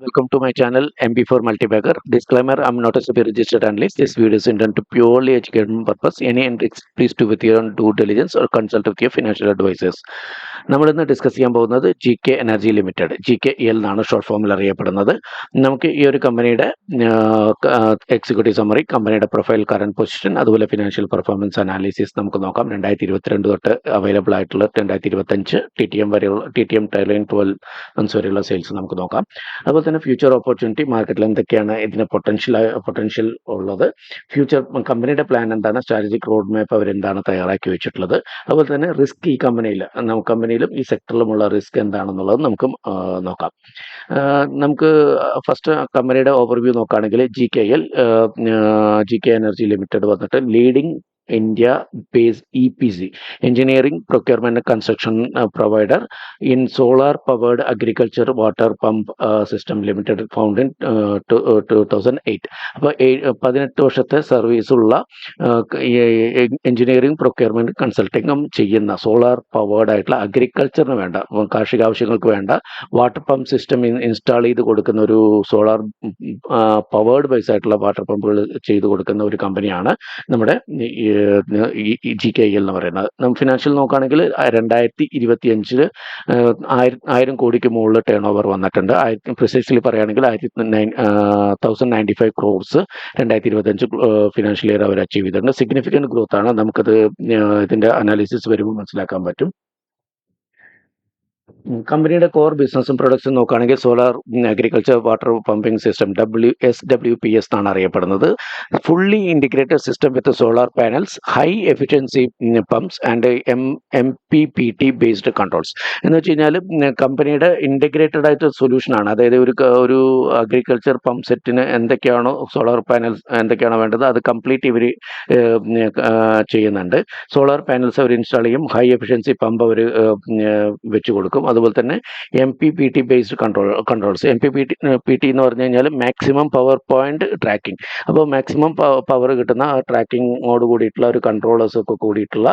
Welcome to my channel MB4 Multibagger. Disclaimer: I'm not a SEBI registered analyst. This video is intended to purely educational purpose. Any entries, please do with your own due diligence or consult with your financial advisors. നമ്മൾ ഇന്ന് discuss ചെയ്യാൻ പോകുന്നത് GK energy limited, GKEL എന്നാണ് short ഫോമിൽ അറിയപ്പെടുന്നത്. നമുക്ക് ഈ ഒരു കമ്പനിയുടെ എക്സിക്യൂട്ടീവ് സമ്മറി, കമ്പനിയുടെ പ്രൊഫൈൽ, കറന്റ് പൊസിഷൻ, അതുപോലെ ഫിനാൻഷ്യൽ പെർഫോമൻസ് അനാലിസിസ് നമുക്ക് നോക്കാം. 2022 തൊട്ട് അവൈലബിൾ ആയിട്ടുള്ള 2025 TTM വരെയുള്ള TTM ട്രെയിലിംഗ് 12 മന്ത്സ് വരെയുള്ള സെയിൽസ് നമുക്ക് നോക്കാം. അതുപോലെ തന്നെ ഫ്യൂച്ചർ ഓപ്പർച്യൂണിറ്റി, മാർക്കറ്റിൽ എന്തൊക്കെയാണ് ഇതിന് പൊട്ടൻഷ്യൽ ഉള്ളത്, ഫ്യൂച്ചർ കമ്പനിയുടെ പ്ലാൻ എന്താണ്, സ്ട്രാറ്റജിക് റോഡ് മാപ്പ് അവരെന്താണ് തയ്യാറാക്കി വെച്ചിട്ടുള്ളത്, അതുപോലെ തന്നെ റിസ്ക് ഈ കമ്പനിയിലും ഈ സെക്ടറിലുമുള്ള റിസ്ക് എന്താണെന്നുള്ളത് നമുക്ക് നോക്കാം. നമുക്ക് ഫസ്റ്റ് കമ്പനിയുടെ ഓവർവ്യൂ നോക്കുകയാണെങ്കിൽ GK എനർജി ലിമിറ്റഡ് വന്നിട്ട് leading India based EPC, engineering, procurement and construction provider in solar powered agriculture water pump system limited, found in 2008. അപ്പോൾ 18 വർഷത്തെ സർവീസ് ഉള്ള എഞ്ചിനീയറിംഗ്, പ്രൊക്യൂർമെന്റ്, കൺസൾട്ടിങ്ങും ചെയ്യുന്ന സോളാർ പവേർഡ് ആയിട്ടുള്ള അഗ്രികൾച്ചറിന് വേണ്ട, കാർഷിക ആവശ്യങ്ങൾക്ക് വേണ്ട വാട്ടർ പമ്പ് സിസ്റ്റം ഇൻസ്റ്റാൾ ചെയ്ത് കൊടുക്കുന്ന ഒരു സോളാർ പവേർഡ് ബേസ് ആയിട്ടുള്ള വാട്ടർ പമ്പുകൾ ചെയ്ത് കൊടുക്കുന്ന ഒരു കമ്പനിയാണ് നമ്മുടെ GKEL എന്ന് പറയുന്നത്. നമ്മൾ ഫിനാൻഷ്യൽ നോക്കുകയാണെങ്കിൽ 2025 1000 കോടിക്ക് മുകളിൽ ടേൺ ഓവർ വന്നിട്ടുണ്ട്. പ്രിസൈസ്ലി പറയുകയാണെങ്കിൽ 1095 ക്രോർസ് 2025 ഫിനാൻഷ്യൽ ഇയർ അവർ അച്ചീവ് ചെയ്തിട്ടുണ്ട്. സിഗ്നിഫിക്കൻറ്റ് ഗ്രോത്ത് ആണ്. നമുക്കത് ഇതിൻ്റെ അനാലിസിസ് വരുമ്പോൾ മനസ്സിലാക്കാൻ പറ്റും. കമ്പനിയുടെ കോർ ബിസിനസ്സും പ്രൊഡക്ട്സും നോക്കുകയാണെങ്കിൽ solar agriculture water pumping system SWPS എന്നാണ് അറിയപ്പെടുന്നത്. Fully integrated system with solar panels, high efficiency pumps and MPPT based controls. എന്ന് വെച്ച് കഴിഞ്ഞാൽ കമ്പനിയുടെ ഇൻറ്റിഗ്രേറ്റഡ് ആയിട്ട് സൊല്യൂഷനാണ്. അതായത് ഒരു അഗ്രികൾച്ചർ പമ്പ് സെറ്റിന് എന്തൊക്കെയാണോ സോളാർ പാനൽസ് എന്തൊക്കെയാണോ വേണ്ടത് അത് കംപ്ലീറ്റ് ഇവർ ചെയ്യുന്നുണ്ട്. സോളാർ പാനൽസ് അവർ ഇൻസ്റ്റാൾ ചെയ്യും, ഹൈ എഫിഷ്യൻസി പമ്പ് അവർ വെച്ച് കൊടുക്കും. അതുപോലെ തന്നെ MPPT ബേസ്ഡ് കൺട്രോൾസ്. MPPT എന്ന് പറഞ്ഞു കഴിഞ്ഞാൽ മാക്സിമം പവർ പോയിന്റ് ട്രാക്കിംഗ്. അപ്പോൾ മാക്സിമം പവർ കിട്ടുന്ന ട്രാക്കിങ്ങോട് കൂടിയിട്ടുള്ള ഒരു കൺട്രോളേഴ്സ് ഒക്കെ കൂടിയിട്ടുള്ള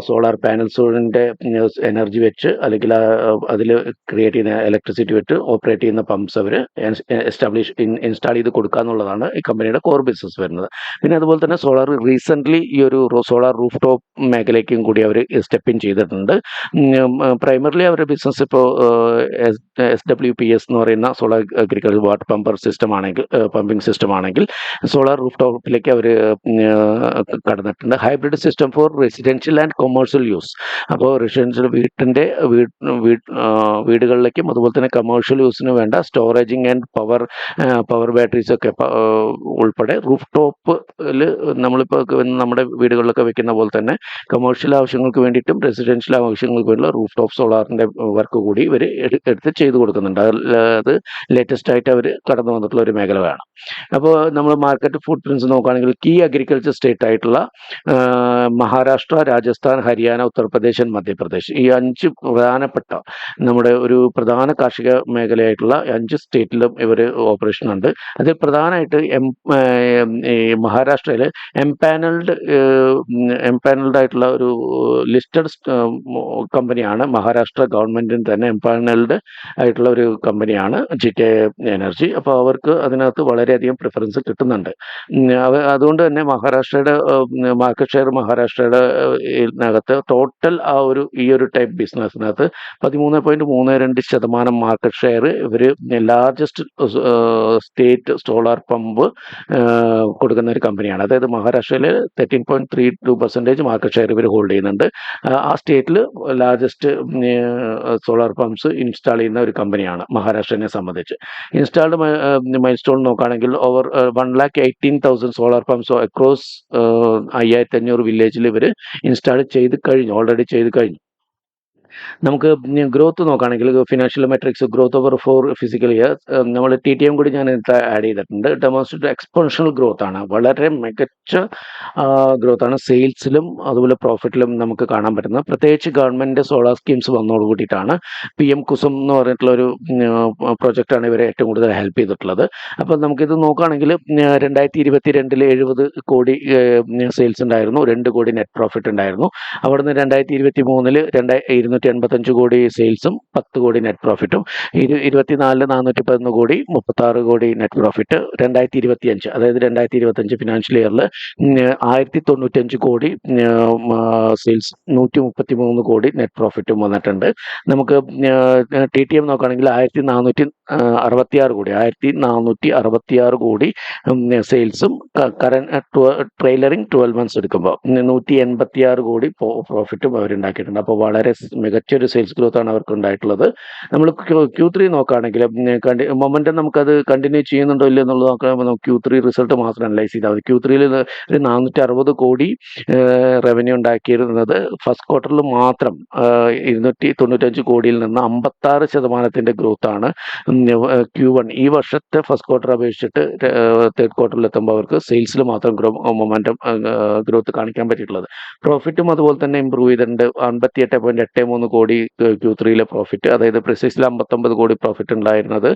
സോളാർ പാനൽസിൻ്റെ എനർജി വെച്ച് അല്ലെങ്കിൽ അതിൽ ക്രിയേറ്റ് ചെയ്യുന്ന ഇലക്ട്രിസിറ്റി വെച്ച് ഓപ്പറേറ്റ് ചെയ്യുന്ന പമ്പ്സ് അവർ ഇൻസ്റ്റാൾ ചെയ്ത് കൊടുക്കുക എന്നുള്ളതാണ് ഈ കമ്പനിയുടെ കോർ ബിസിനസ് വരുന്നത്. പിന്നെ അതുപോലെ തന്നെ റീസെൻ്റ്ലി ഈ ഒരു സോളാർ റൂഫ് ടോപ്പ് മേഖലയ്ക്കും കൂടി അവർ സ്റ്റെപ്പ് ഇൻ ചെയ്തിട്ടുണ്ട്. പ്രൈമറിലി അവരുടെ ബിസിനസ് ഇപ്പോൾ SWPS എന്ന് പറയുന്ന solar agriculture water pumping system ആണെങ്കിൽ സോളാർ റൂഫ് ടോപ്പിലേക്ക് അവർ കടന്നിട്ടുണ്ട്. Hybrid system for residential and commercial use. അപ്പോൾ റെസിഡൻഷ്യൽ വീടുകളിലേക്കും അതുപോലെ തന്നെ കമേഴ്ഷ്യൽ യൂസിന് വേണ്ട സ്റ്റോറേജിങ് ആൻഡ് പവർ ബാറ്ററീസ് ഒക്കെ ഉൾപ്പെടെ റൂഫ് ടോപ്പിൽ നമ്മളിപ്പോൾ നമ്മുടെ വീടുകളിലൊക്കെ വെക്കുന്ന പോലെ തന്നെ കമേഴ്ഷ്യൽ ആവശ്യങ്ങൾക്ക് വേണ്ടിയിട്ടും റെസിഡൻഷ്യൽ ആവശ്യങ്ങൾക്ക് വേണ്ടിയുള്ള റൂഫ് ടോപ്പ് സോളാറിൻ്റെ വർക്ക് കൂടി ഇവർ എടുത്ത് ചെയ്തു കൊടുക്കുന്നുണ്ട്. അത് ലേറ്റസ്റ്റ് ആയിട്ട് അവർ കടന്നു വന്നിട്ടുള്ള ഒരു മേഖലയാണ്. അപ്പോൾ നമ്മൾ മാർക്കറ്റ് ഫുഡ് പ്രിൻസ് നോക്കുകയാണെങ്കിൽ കീ അഗ്രികൾച്ചർ സ്റ്റേറ്റ് ആയിട്ടുള്ള മഹാരാഷ്ട്ര, രാജസ്ഥാൻ, ഹരിയാന, ഉത്തർപ്രദേശ് ആൻഡ് മധ്യപ്രദേശ്, ഈ 5 പ്രധാനപ്പെട്ട നമ്മുടെ ഒരു പ്രധാന കാർഷിക മേഖലയായിട്ടുള്ള 5 സ്റ്റേറ്റിലും ഇവർ ഓപ്പറേഷൻ ഉണ്ട്. അതിൽ പ്രധാനമായിട്ട് മഹാരാഷ്ട്രയിൽ എംപാനൽഡ് ആയിട്ടുള്ള ഒരു ലിസ്റ്റഡ് കമ്പനിയാണ്. മഹാരാഷ്ട്ര ഗവൺമെൻറ്റിന് തന്നെ എംപാനൽഡ് ആയിട്ടുള്ള ഒരു കമ്പനിയാണ് GK എനർജി. അപ്പോൾ അവർക്ക് അതിനകത്ത് വളരെയധികം പ്രിഫറൻസ് കിട്ടുന്നുണ്ട്. അതുകൊണ്ട് തന്നെ മഹാരാഷ്ട്രയുടെ മാർക്കറ്റ് ഷെയർ മഹാരാഷ്ട്രയുടെ ടോട്ടൽ ഈ ഒരു ടൈപ്പ് ബിസിനസ്സിനകത്ത് 13.32% മാർക്കറ്റ് ഷെയർ ഇവർ ലാർജസ്റ്റ് സ്റ്റേറ്റ് സോളാർ പമ്പ് കൊടുക്കുന്ന ഒരു കമ്പനിയാണ്. അതായത് മഹാരാഷ്ട്രയിൽ 13.32% മാർക്കറ്റ് ഷെയർ ഇവർ ഹോൾഡ് ചെയ്യുന്നുണ്ട്. ആ സ്റ്റേറ്റിൽ ലാർജസ്റ്റ് സോളാർ പമ്പ്സ് ഇൻസ്റ്റാൾ ചെയ്യുന്ന ഒരു കമ്പനിയാണ് മഹാരാഷ്ട്രനെ സംബന്ധിച്ച്. ഇൻസ്റ്റാൾഡ് മൈൽ സ്റ്റോൺ നോക്കുകയാണെങ്കിൽ ഓവർ 118,000 സോളാർ പമ്പ്സ് അക്രോസ് 5500 വില്ലേജിൽ ഇവർ ഓൾറെഡി ചെയ്ത് കഴിഞ്ഞു. നമുക്ക് ഗ്രോത്ത് നോക്കുകയാണെങ്കിൽ financial matrix growth over 4 physical year നമ്മൾ TTM കൂടി ഞാൻ ആഡ് ചെയ്തിട്ടുണ്ട്. ഡെമോൺസ്ട്രേറ്റ് എക്സ്പോണൻഷ്യൽ ഗ്രോത്ത് ആണ്, വളരെ മികച്ച ഗ്രോത്ത് ആണ് സെയിൽസിലും അതുപോലെ പ്രോഫിറ്റിലും നമുക്ക് കാണാൻ പറ്റുന്നത്. പ്രത്യേകിച്ച് ഗവൺമെൻറ് സോളാർ സ്കീംസ് വന്നതോട് കൂടിയിട്ടാണ്. PM കുസും എന്ന് പറഞ്ഞിട്ടുള്ള ഒരു പ്രൊജക്റ്റാണ് ഇവരെ ഏറ്റവും കൂടുതൽ ഹെൽപ്പ് ചെയ്തിട്ടുള്ളത്. അപ്പോൾ നമുക്കിത് നോക്കുകയാണെങ്കിൽ 2022 70 കോടി സെയിൽസ് ഉണ്ടായിരുന്നു, 2 കോടി നെറ്റ് പ്രോഫിറ്റ് ഉണ്ടായിരുന്നു. അവിടുന്ന് 2023 220 285 കോടി സെയിൽസും 10 കോടി നെറ്റ് പ്രോഫിറ്റും. 24 411 കോടി 36 കോടി നെറ്റ് പ്രോഫിറ്റ്. 2025 അതായത് 2025 ഫിനാൻഷ്യൽ ഇയറിൽ 1095 കോടി സെയിൽസ്, 133 കോടി നെറ്റ് പ്രോഫിറ്റും വന്നിട്ടുണ്ട്. നമുക്ക് TTM നോക്കുകയാണെങ്കിൽ 1466 കോടി 1466 കോടി സെയിൽസും ട്രെയിലറിങ് 12 മന്ത്സ് എടുക്കുമ്പോൾ 186 കോടി പ്രോഫിറ്റും അവരുണ്ടാക്കിയിട്ടുണ്ട്. അപ്പോൾ വളരെ മികച്ചൊരു സെയിൽസ് ഗ്രോത്ത് ആണ് അവർക്ക് ഉണ്ടായിട്ടുള്ളത്. നമ്മൾ Q3 നോക്കുകയാണെങ്കിൽ മൊമെന്റം നമുക്കത് കണ്ടിന്യൂ ചെയ്യുന്നുണ്ടോ ഇല്ലയോ എന്നുള്ളത് നോക്കുമ്പോൾ നമുക്ക് Q3 റിസൾട്ട് മാത്രം അനലൈസ് ചെയ്താൽ മതി. Q3 ഒരു 460 കോടി റവന്യൂ ഉണ്ടാക്കിയിരുന്നത് ഫസ്റ്റ് ക്വാർട്ടറിൽ മാത്രം 295 കോടിയിൽ നിന്ന് 56% ഗ്രോത്താണ് Q1 ഈ വർഷത്തെ ഫസ്റ്റ് ക്വാർട്ടർ അപേക്ഷിച്ചിട്ട് തേർഡ് ക്വാർട്ടറിൽ എത്തുമ്പോൾ അവർക്ക് സെയിൽസിൽ മാത്രം മൊമെന്റം ഗ്രോത്ത് കാണിക്കാൻ പറ്റിയിട്ടുള്ളത്. പ്രോഫിറ്റും അതുപോലെ തന്നെ ഇമ്പ്രൂവ് ചെയ്തിട്ടുണ്ട്. 58.83 കോടി Q3 പ്രോഫിറ്റ്, അതായത് പ്രിസൈസ്ലി 59 കോടി പ്രോഫിറ്റ് ഉണ്ടായിരുന്നത്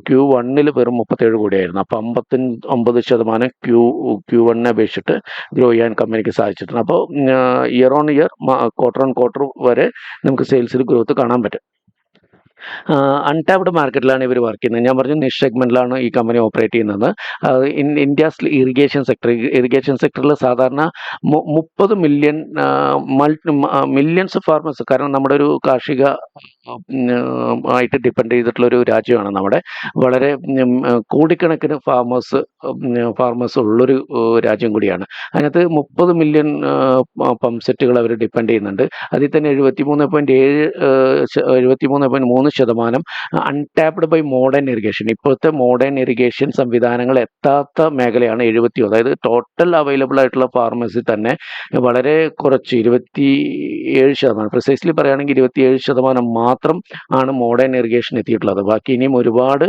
Q1 വെറും 37 കോടിയായിരുന്നു. അപ്പോൾ 59% Q1 അപേക്ഷിച്ചിട്ട് ഗ്രോ ചെയ്യാൻ കമ്പനിക്ക് സാധിച്ചിട്ടുണ്ട്. അപ്പോൾ year on year quarter on quarter വരെ നമുക്ക് സെയിൽസിൽ ഗ്രോത്ത് കാണാൻ പറ്റും. അൺടാപ്ഡ് മാർക്കറ്റിലാണ് ഇവർ വർക്ക് ചെയ്യുന്നത്. ഞാൻ പറഞ്ഞു നിഷ് സെഗ്മെന്റിലാണ് ഈ കമ്പനി ഓപ്പറേറ്റ് ചെയ്യുന്നത്. ഇന്ത്യസ് ഇറിഗേഷൻ സെക്ടറിൽ സാധാരണ 30 മില്യൺ മില്യൺസ് ഓഫ് ഫാർമേഴ്സ്, കാരണം നമ്മുടെ ഒരു കാർഷിക ആയിട്ട് ഡിപ്പെൻഡ് ചെയ്തിട്ടുള്ള ഒരു രാജ്യമാണ് നമ്മുടെ. വളരെ കോടിക്കണക്കിന് ഫാർമേഴ്സ് ഉള്ളൊരു രാജ്യം കൂടിയാണ്. അതിനകത്ത് 30 മില്യൺ പമ്പ് സെറ്റുകൾ അവർ ഡിപ്പെൻഡ് ചെയ്യുന്നുണ്ട്. അതിൽ തന്നെ 73.3% അൺടാപ്ഡ് ബൈ മോഡേൺ ഇറിഗേഷൻ. ഇപ്പോഴത്തെ മോഡേൺ ഇറിഗേഷൻ സംവിധാനങ്ങൾ എത്താത്ത മേഖലയാണ് 70. അതായത് ടോട്ടൽ അവൈലബിൾ ആയിട്ടുള്ള ഫാർമസിൽ തന്നെ വളരെ കുറച്ച് 27%, പ്രിസൈസ്ലി പറയുകയാണെങ്കിൽ 27% മാത്രം ആണ് മോഡേൺ ഇറിഗേഷൻ എത്തിയിട്ടുള്ളത്. ബാക്കി ഇനിയും ഒരുപാട്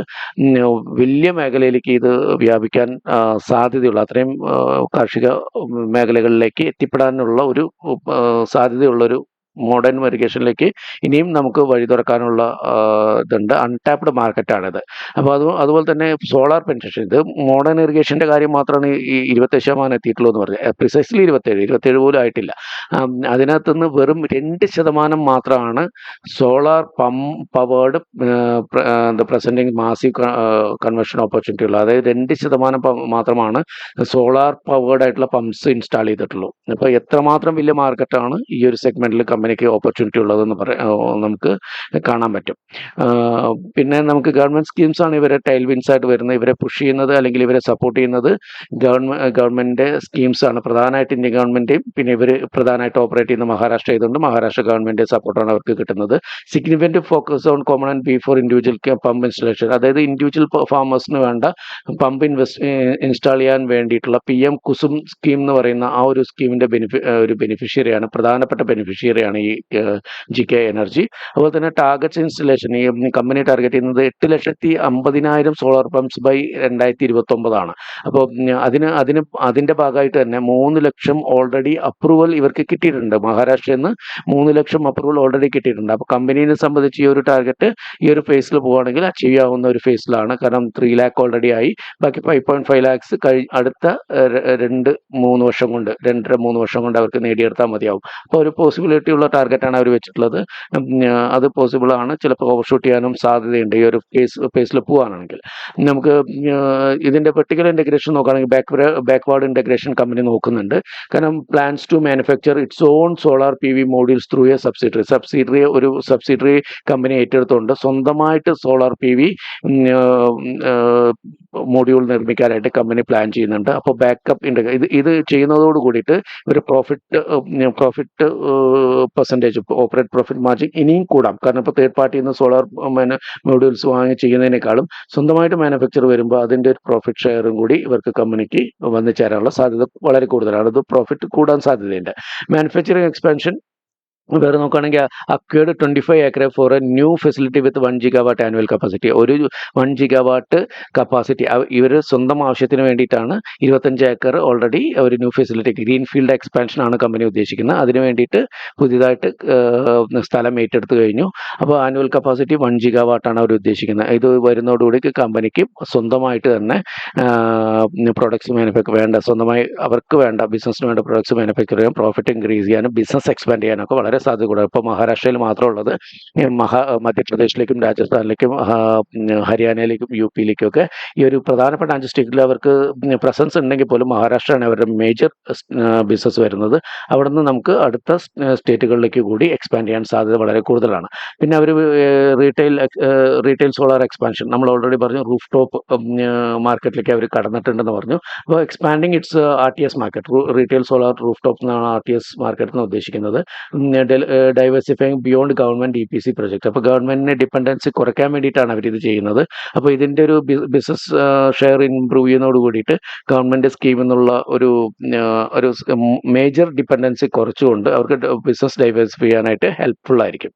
വലിയ മേഖലയിലേക്ക് ഇത് വ്യാപിക്കാൻ സാധ്യതയുള്ള, അത്രയും കാർഷിക മേഖലകളിലേക്ക് എത്തിപ്പെടാനുള്ള ഒരു സാധ്യതയുള്ളൊരു മോഡേൺ ഇറിഗേഷനിലേക്ക് ഇനിയും നമുക്ക് വഴി തുറക്കാനുള്ള ഇതുണ്ട്. അൺടാപ്ഡ് മാർക്കറ്റാണിത്. അപ്പോൾ അതുപോലെ തന്നെ സോളാർ പെൻട്രേഷൻ, ഇത് മോഡേൺ ഇറിഗേഷൻ്റെ കാര്യം മാത്രമാണ് ഈ 27% എത്തിയിട്ടുള്ളൂ എന്ന് പറഞ്ഞത്. പ്രിസൈസ്ലി 27 പോലും ആയിട്ടില്ല. അതിനകത്തുനിന്ന് വെറും 2% മാത്രമാണ് solar powered presenting massive conversion opportunity ഉള്ളത്. അതായത് 2% മാത്രമാണ് സോളാർ പവേർഡ് ആയിട്ടുള്ള പമ്പ്സ് ഇൻസ്റ്റാൾ ചെയ്തിട്ടുള്ളൂ. അപ്പോൾ എത്രമാത്രം വലിയ മാർക്കറ്റാണ് ഈ ഒരു സെഗ്മെന്റിൽ കമ്പനിക്ക് ഓപ്പർച്യൂണിറ്റി ഉള്ളതെന്ന് നമുക്ക് കാണാൻ പറ്റും. പിന്നെ നമുക്ക് ഗവൺമെന്റ് സ്കീംസ് ആണ് ഇവരെ ടൈൽവിൻസ് ആയിട്ട് വരുന്നത്. ഇവരെ പുഷ് ചെയ്യുന്നത് അല്ലെങ്കിൽ ഇവരെ സപ്പോർട്ട് ചെയ്യുന്നത് ഗവൺമെന്റ് സ്കീംസ് ആണ്. പ്രധാനമായിട്ട് ഇന്ത്യൻ ഗവൺമെന്റും പിന്നെ ഇവർ പ്രധാനമായിട്ട് ഓപ്പറേറ്റ് ചെയ്യുന്ന മഹാരാഷ്ട്ര ആയതുകൊണ്ട് മഹാരാഷ്ട്ര ഗവൺമെന്റ് സപ്പോർട്ടാണ് അവർക്ക് കിട്ടുന്നത്. Significant focus on common and B for individual pump installation, അതായത് ഇൻഡിവിജ്വൽ ഫാമേഴ്സിന് വേണ്ട പമ്പ് ഇൻസ്റ്റാൾ ചെയ്യാൻ വേണ്ടിയിട്ടുള്ള PM കുസും സ്കീം എന്ന് പറയുന്ന ആ ഒരു സ്കീമിന്റെ ബെനിഫിഷ്യറിയാണ്, പ്രധാനപ്പെട്ട ബെനിഫിഷ്യറിയാണ് ഈ GK എനർജി. അതുപോലെ തന്നെ ടാർഗറ്റ് ഇൻസ്റ്റലേഷൻ, ഈ കമ്പനി ടാർഗറ്റ് ചെയ്യുന്നത് 8,50,000 സോളാർ പമ്പ്സ് ബൈ 2029 ആണ്. അപ്പോൾ അതിന്റെ ഭാഗമായിട്ട് തന്നെ 3 ലക്ഷം ഓൾറെഡി അപ്രൂവൽ ഇവർക്ക് കിട്ടിയിട്ടുണ്ട്. മഹാരാഷ്ട്രയിൽ നിന്ന് 3 ലക്ഷം അപ്രൂവൽ ഓൾറെഡി കിട്ടിയിട്ടുണ്ട്. അപ്പോൾ കമ്പനീനെ സംബന്ധിച്ച് ഈ ഒരു ടാർഗറ്റ് ഈ ഒരു ഫേസിൽ പോവുകയാണെങ്കിൽ അച്ചീവ് ചെയ്യാവുന്ന ഒരു ഫേസിലാണ്. കാരണം 3 lakh ഓൾറെഡി ആയി, ബാക്കി 5.5 lakhs അടുത്ത 2-3 വർഷം കൊണ്ട് 2.5-3 വർഷം കൊണ്ട് അവർക്ക് നേടിയെടുത്താൽ മതിയാവും. അപ്പോൾ ഒരു പോസിബിലിറ്റി ഉള്ള ടാർഗറ്റാണ് അവർ വെച്ചിട്ടുള്ളത്. അത് പോസിബിൾ ആണ്. ചിലപ്പോൾ ഓവർഷൂട്ട് ചെയ്യാനും സാധ്യതയുണ്ട് ഈ ഒരു ഫേസിൽ പോവുകയാണെങ്കിൽ. നമുക്ക് ഇതിന്റെ വെർട്ടിക്കൽ ഇന്റഗ്രേഷൻ നോക്കുകയാണെങ്കിൽ ബാക്ക്വേർഡ് ഇന്റഗ്രേഷൻ കമ്പനി നോക്കുന്നുണ്ട്. കാരണം plans to manufacture its own solar PV modules through a subsidiary company ഏറ്റെടുത്തുകൊണ്ട് സ്വന്തമായിട്ട് സോളാർ PV മോഡ്യൂൾ നിർമ്മിക്കാനായിട്ട് കമ്പനി പ്ലാൻ ചെയ്യുന്നുണ്ട്. അപ്പോൾ ബാക്കപ്പ് ഇത് ചെയ്യുന്നതോട് കൂടിയിട്ട് ഒരു profit percentage, operate profit margin ഇനിയും കൂടാം. കാരണം ഇപ്പോൾ തേർഡ് പാർട്ടിയിൽ നിന്ന് സോളാർ മോഡ്യൂൾസ് വാങ്ങി ചെയ്യുന്നതിനേക്കാളും സ്വന്തമായിട്ട് മാനുഫാക്ചർ വരുമ്പോൾ അതിൻ്റെ ഒരു പ്രോഫിറ്റ് ഷെയറും കൂടി ഇവർക്ക് കമ്പനിക്ക് വന്നു ചേരാനുള്ള സാധ്യത വളരെ കൂടുതലാണ്. അത് പ്രോഫിറ്റ് കൂടാൻ സാധ്യതയുണ്ട്. മാനുഫാക്ചറിങ് എക്സ്പാൻഷൻ വേറെ നോക്കുകയാണെങ്കിൽ acquired 25 acre for a new facility with 1 GW annual capacity. ഒരു 1 GW കപ്പാസിറ്റി ഇവർ സ്വന്തം ആവശ്യത്തിന് വേണ്ടിയിട്ടാണ് 25 acre ഓൾറെഡി ഒരു new facility, green field expansion ആണ് കമ്പനി ഉദ്ദേശിക്കുന്നത്. അതിന് വേണ്ടിയിട്ട് പുതിയതായിട്ട് സ്ഥലം ഏറ്റെടുത്ത് കഴിഞ്ഞു. അപ്പോൾ ആനുവൽ കപ്പാസിറ്റി 1 GW ആണ് അവർ ഉദ്ദേശിക്കുന്നത്. ഇത് വരുന്നതോടുകൂടി കമ്പനിക്ക് സ്വന്തമായിട്ട് തന്നെ പ്രൊഡക്ട്സ് സ്വന്തമായി അവർക്ക് വേണ്ട ബിസിനസ്സിന് വേണ്ട പ്രൊഡക്ട്സ് മാനുഫാക്ചർ ചെയ്യാൻ, പ്രോഫിറ്റ് ഇൻക്രീസ് ചെയ്യാനും ബിസിനസ് എക്സ്പാൻഡ് ചെയ്യാനൊക്കെ വളരെ വളരെ സാധ്യത കൂടുതൽ. ഇപ്പോൾ മഹാരാഷ്ട്രയിൽ മാത്രമുള്ളത് മധ്യപ്രദേശിലേക്കും രാജസ്ഥാനിലേക്കും ഹരിയാനയിലേക്കും യു പിയിലേക്കും ഒക്കെ ഈ ഒരു പ്രധാനപ്പെട്ട 5 സ്റ്റേറ്റിൽ അവർക്ക് പ്രസൻസ് ഉണ്ടെങ്കിൽ പോലും മഹാരാഷ്ട്രയാണ് അവരുടെ മേജർ ബിസിനസ് വരുന്നത്. അവിടെ നിന്ന് നമുക്ക് അടുത്ത സ്റ്റേറ്റുകളിലേക്ക് കൂടി എക്സ്പാൻഡ് ചെയ്യാൻ സാധ്യത വളരെ കൂടുതലാണ്. പിന്നെ അവർ റീറ്റെയിൽ സോളാർ എക്സ്പാൻഷൻ നമ്മൾ ഓൾറെഡി പറഞ്ഞു, റൂഫ് ടോപ്പ് മാർക്കറ്റിലേക്ക് അവർ കടന്നിട്ടുണ്ടെന്ന് പറഞ്ഞു. അപ്പോൾ expanding it's RTS market, retail solar roof top എന്നാണ് RTS മാർക്കറ്റ് എന്ന് ഉദ്ദേശിക്കുന്നത്. ഡൈവേഴ്സിഫൈങ് ബിയോണ്ട് ഗവൺമെൻറ് EPC പ്രൊജക്ട്. അപ്പോൾ ഗവൺമെൻറ്റിൻ്റെ ഡിപ്പെൻഡൻസി കുറയ്ക്കാൻ വേണ്ടിയിട്ടാണ് അവരിത് ചെയ്യുന്നത്. അപ്പോൾ ഇതിൻ്റെ ഒരു ബിസിനസ് ഷെയർ ഇംപ്രൂവ് ചെയ്യുന്നതോട് കൂടിയിട്ട് ഗവൺമെൻറ് സ്കീം എന്നുള്ള ഒരു മേജർ ഡിപ്പെൻഡൻസി കുറച്ചുകൊണ്ട് അവർക്ക് ബിസിനസ് ഡൈവേഴ്സിഫൈ ചെയ്യാനായിട്ട് ഹെൽപ്ഫുൾ ആയിരിക്കും.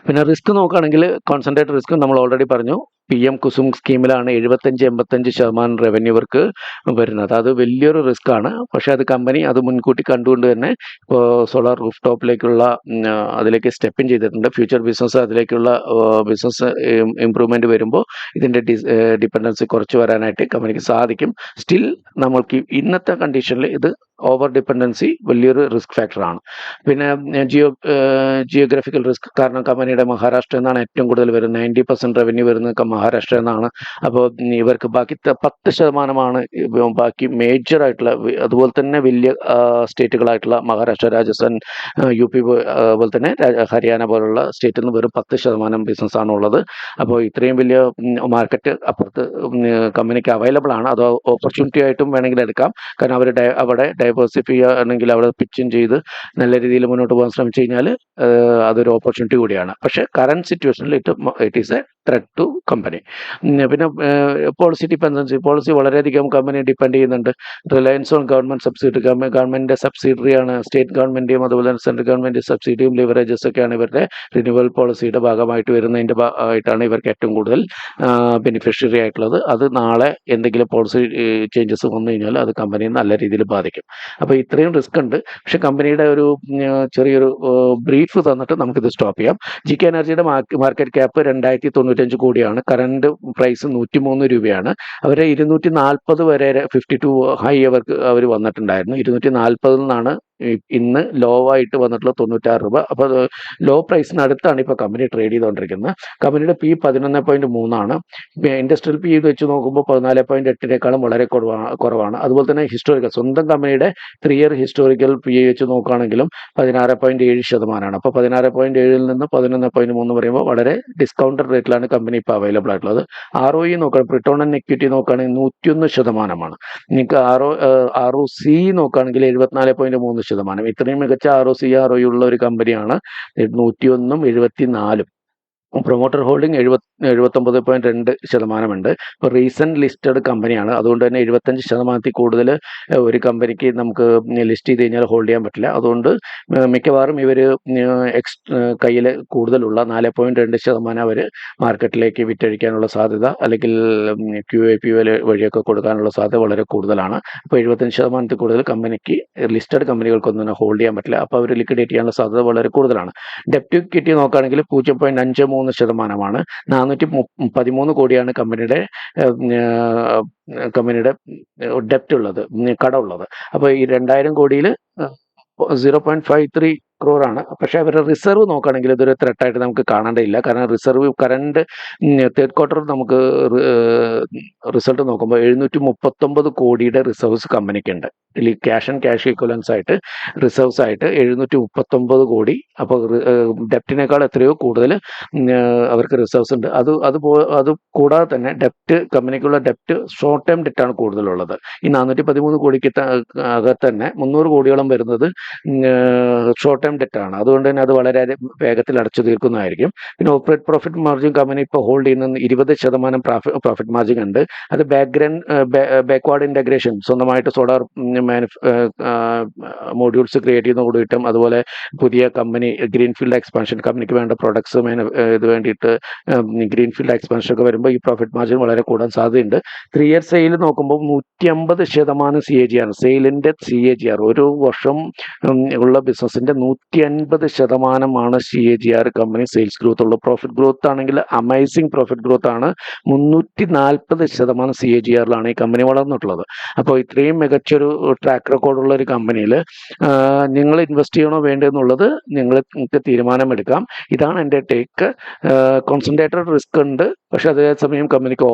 പിന്നെ റിസ്ക് നോക്കുകയാണെങ്കിൽ കോൺസെൻട്രേറ്റ് റിസ്ക് നമ്മൾ ഓൾറെഡി പറഞ്ഞു. PM കുസും സ്കീമിലാണ് 75-85% റവന്യൂ ഇവർക്ക് വരുന്നത്. അത് വലിയൊരു റിസ്ക് ആണ്. പക്ഷേ അത് കമ്പനി അത് മുൻകൂട്ടി കണ്ടുകൊണ്ട് തന്നെ ഇപ്പോൾ സോളാർ റൂഫ് ടോപ്പിലേക്കുള്ള അതിലേക്ക് സ്റ്റെപ്പിൻ ചെയ്തിട്ടുണ്ട്. ഫ്യൂച്ചർ ബിസിനസ് അതിലേക്കുള്ള ബിസിനസ് ഇമ്പ്രൂവ്മെൻറ്റ് വരുമ്പോൾ ഇതിൻ്റെ ഡിപ്പെൻഡൻസി കുറച്ച് വരാനായിട്ട് കമ്പനിക്ക് സാധിക്കും. സ്റ്റിൽ നമ്മൾക്ക് ഇന്നത്തെ കണ്ടീഷനിൽ ഇത് ഓവർ ഡിപ്പെൻഡൻസി വലിയൊരു റിസ്ക് ഫാക്ടറാണ്. പിന്നെ ജിയോഗ്രഫിക്കൽ റിസ്ക്, കാരണം കമ്പനിയുടെ മഹാരാഷ്ട്ര എന്നാണ് ഏറ്റവും കൂടുതൽ വരുന്നത്. 90% റവന്യൂ വരുന്നത് മഹാരാഷ്ട്ര എന്നാണ്. അപ്പോൾ ഇവർക്ക് ബാക്കി 10% ബാക്കി മേജർ ആയിട്ടുള്ള, അതുപോലെ തന്നെ വലിയ സ്റ്റേറ്റുകളായിട്ടുള്ള മഹാരാഷ്ട്ര, രാജസ്ഥാൻ, UP അതുപോലെ തന്നെ ഹരിയാന പോലുള്ള സ്റ്റേറ്റിൽ നിന്ന് വെറും 10% ബിസിനസ്സാണ് ഉള്ളത്. അപ്പോൾ ഇത്രയും വലിയ മാർക്കറ്റ് അപ്പുറത്ത് കമ്പനിക്ക് അവൈലബിൾ ആണ്. അത് ഓപ്പർച്യൂണിറ്റി ആയിട്ടും വേണമെങ്കിൽ എടുക്കാം. കാരണം അവർ അവിടെ ഡൈവേഴ്സിഫൈ ആണെങ്കിൽ അവിടെ പിച്ചും ചെയ്ത് നല്ല രീതിയിൽ മുന്നോട്ട് പോകാൻ ശ്രമിച്ചു കഴിഞ്ഞാൽ അതൊരു ഓപ്പർച്യൂണിറ്റി കൂടിയാണ്. പക്ഷേ കറന്റ് സിറ്റുവേഷനിൽ it is a threat to company. പിന്നെ പോളിസി ഡിപ്പെൻഡൻസി, പോളിസി വളരെയധികം കമ്പനി ഡിപ്പെൻഡ് ചെയ്യുന്നുണ്ട്. റിലയൻസ് ഓൺ ഗവൺമെൻറ് സബ്സിഡി, ഗവൺമെൻറ്റിൻ്റെ സബ്സിഡിയാണ്. സ്റ്റേറ്റ് ഗവൺമെൻറ്റും അതുപോലെ തന്നെ സെൻട്രൽ ഗവൺമെൻറ് സബ്സിഡിയും ലിവറേജസ് ഒക്കെയാണ് ഇവരുടെ റിന്യൂവൽ പോളിസിയുടെ ഭാഗമായിട്ട് വരുന്നതിൻ്റെ ആയിട്ടാണ് ഇവർക്ക് ഏറ്റവും കൂടുതൽ ബെനിഫിഷ്യറി ആയിട്ടുള്ളത്. അത് നാളെ എന്തെങ്കിലും പോളിസി ചേഞ്ചസ് വന്നു കഴിഞ്ഞാൽ അത് കമ്പനിയെ നല്ല രീതിയിൽ ബാധിക്കും. അപ്പോൾ ഇത്രയും റിസ്ക് ഉണ്ട്. പക്ഷേ കമ്പനിയുടെ ഒരു ചെറിയൊരു ബ്രീഫ് തന്നിട്ട് നമുക്കിത് സ്റ്റോപ്പ് ചെയ്യാം. GK എനർജിയുടെ മാർക്കറ്റ് ക്യാപ്പ് 2095 കോടിയാണ്. കറണ്ട് പ്രൈസ് 103 രൂപയാണ്. അവർ 240 വരെ 52 ഹൈ അവർ വന്നിട്ടുണ്ടായിരുന്നു. 240 നിന്നാണ് ഇന്ന് ലോ ആയിട്ട് വന്നിട്ടുള്ള 96 രൂപ. അപ്പോൾ ലോ പ്രൈസിന് അടുത്താണ് ഇപ്പോൾ കമ്പനി ട്രേഡ് ചെയ്തുകൊണ്ടിരിക്കുന്നത്. കമ്പനിയുടെ P 11.3 ഇൻഡസ്ട്രിയൽ P വെച്ച് നോക്കുമ്പോൾ 14.8 വളരെ കുറവാണ്. അതുപോലെ തന്നെ ഹിസ്റ്റോറിക്കൽ സ്വന്തം കമ്പനിയുടെ 3 ഇയർ ഹിസ്റ്റോറിക്കൽ P വെച്ച് നോക്കുകയാണെങ്കിലും 16.7%. അപ്പോൾ 16.7 നിന്ന് 11.3 പറയുമ്പോൾ വളരെ ഡിസ്കൗണ്ടഡ് റേറ്റിലാണ് കമ്പനി ഇപ്പോൾ അവൈലബിൾ ആയിട്ടുള്ളത്. ROE നോക്കുകയാണെങ്കിൽ റിട്ടേൺ ഓൺ എക്വിറ്റി നോക്കുകയാണെങ്കിൽ 101%. നിങ്ങൾക്ക് ROC നോക്കുകയാണെങ്കിൽ 74.3%. ഇത്രയും മികച്ച ROC ROE ഉള്ള ഒരു കമ്പനിയാണ് 101ഉം 74ഉം. പ്രൊമോട്ടർ ഹോൾഡിംഗ് 79.2% ഉണ്ട്. ഇപ്പോൾ റീസെൻറ്റ് ലിസ്റ്റഡ് കമ്പനിയാണ്. അതുകൊണ്ട് തന്നെ 75% കൂടുതൽ ഒരു കമ്പനിക്ക് നമുക്ക് ലിസ്റ്റ് ചെയ്ത് കഴിഞ്ഞാൽ ഹോൾഡ് ചെയ്യാൻ പറ്റില്ല. അതുകൊണ്ട് മിക്കവാറും ഇവർ കയ്യിൽ കൂടുതലുള്ള 4.2% അവർ മാർക്കറ്റിലേക്ക് വിറ്റഴിക്കാനുള്ള സാധ്യത, അല്ലെങ്കിൽ QIP വഴിയൊക്കെ കൊടുക്കാനുള്ള സാധ്യത വളരെ കൂടുതലാണ്. അപ്പോൾ 75% കൂടുതൽ കമ്പനിക്ക് ലിസ്റ്റഡ് കമ്പനികൾക്കൊന്നും തന്നെ ഹോൾഡ് ചെയ്യാൻ പറ്റില്ല. അപ്പോൾ അവർ ലിക്വിഡേറ്റ് ചെയ്യാനുള്ള സാധ്യത വളരെ കൂടുതലാണ്. ഡെപ്റ്റ് ഇക്വിറ്റി നോക്കുകയാണെങ്കിൽ 0.53%. 413 കോടിയാണ് കമ്പനിയുടെ ഡെപ്റ്റ് ഉള്ളത്, കടമുള്ളത്. അപ്പോൾ ഈ 2000 കോടിയിൽ 0.53 ക്രോറാണ്. പക്ഷേ അവരുടെ റിസർവ് നോക്കുകയാണെങ്കിൽ ഇതൊരു ത്രെട്ടായിട്ട് നമുക്ക് കാണേണ്ടതില്ല. കാരണം റിസർവ് കറണ്ട് തേർഡ് ക്വാർട്ടർ നമുക്ക് റിസൾട്ട് നോക്കുമ്പോൾ 739 കോടിയുടെ റിസർവ്സ് കമ്പനിക്കുണ്ട്. ക്യാഷ് ആൻഡ് ക്യാഷ് ഈക്വലൻസ് ആയിട്ട് റിസർവ്സ് ആയിട്ട് 739 കോടി. അപ്പോൾ ഡെപ്റ്റിനേക്കാൾ എത്രയോ കൂടുതൽ അവർക്ക് റിസർവ്സ് ഉണ്ട്. അത് കൂടാതെ തന്നെ കമ്പനിക്കുള്ള ഡെപ്റ്റ് ഷോർട്ട് ടേം ഡെറ്റാണ് കൂടുതലുള്ളത്. ഈ 413 കോടിക്ക് അകത്ത് തന്നെ 300 കോടിയോളം വരുന്നത് ഷോർട്ട് ടേം ഡെറ്റാണ്. അതുകൊണ്ട് തന്നെ അത് വളരെ വേഗത്തിൽ അടച്ചു തീർക്കുന്നതായിരിക്കും. പിന്നെ ഓപ്പറേറ്റ് പ്രോഫിറ്റ് മാർജിൻ കമ്പനി ഇപ്പോൾ ഹോൾഡ് ചെയ്യുന്ന 20% പ്രോഫിറ്റ് മാർജിൻ ഉണ്ട്. അത് ബാക്ക്വാർഡ് ഇൻ്റഗ്രേഷൻ, സ്വന്തമായിട്ട് സോളാർ മോഡ്യൂൾസ് ക്രിയേറ്റ് ചെയ്യുന്ന കൂടിയിട്ടും, അതുപോലെ പുതിയ കമ്പനി ഗ്രീൻഫീൽഡ് എക്സ്പാൻഷൻ കമ്പനിക്ക് വേണ്ട പ്രൊഡക്ട്സ് ഇത് വേണ്ടിയിട്ട് ഗ്രീൻഫീൽഡ് എക്സ്പാൻഷൻ ഒക്കെ വരുമ്പോൾ ഈ പ്രോഫിറ്റ് മാർജിൻ വളരെ കൂടാൻ സാധ്യതയുണ്ട്. 3 ഇയർ സെയിൽ നോക്കുമ്പോൾ 150% CAGR, സെയിലിൻ്റെ CAGR ഒരു വർഷം ഉള്ള ബിസിനസിൻ്റെ 150% CAGR കമ്പനി സെയിൽസ് ഗ്രോത്ത് ഉള്ളു. പ്രോഫിറ്റ് ഗ്രോത്ത് ആണെങ്കിൽ അമേസിങ് പ്രോഫിറ്റ് ഗ്രോത്ത് ആണ്. 340% CAGR ഈ കമ്പനി വളർന്നിട്ടുള്ളത്. അപ്പോൾ ഇത്രയും മികച്ചൊരു ട്രാക്ക് റെക്കോർഡുള്ള ഒരു കമ്പനിയിൽ നിങ്ങൾ ഇൻവെസ്റ്റ് ചെയ്യണോ വേണ്ടെന്നുള്ളത് നിങ്ങൾക്ക് തീരുമാനമെടുക്കാം. ഇതാണ് എൻ്റെ ടേക്ക്. കോൺസെൻട്രേറ്റഡ് റിസ്ക് ഉണ്ട്, പക്ഷെ അതേസമയം കമ്പനിക്ക്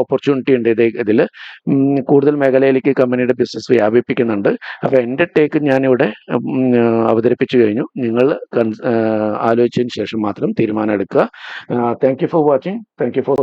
ഓപ്പർച്യൂണിറ്റി ഉണ്ട്. ഇതിൽ കൂടുതൽ മേഖലയിലേക്ക് കമ്പനിയുടെ ബിസിനസ് വ്യാപിപ്പിക്കുന്നുണ്ട്. അപ്പോൾ എൻ്റെ ടേക്ക് ഞാനിവിടെ അവതരിപ്പിച്ചു കഴിഞ്ഞു. നിങ്ങൾ ആലോചിച്ചതിന് ശേഷം മാത്രം തീരുമാനം എടുക്കുക. Thank you for watching. Thank you for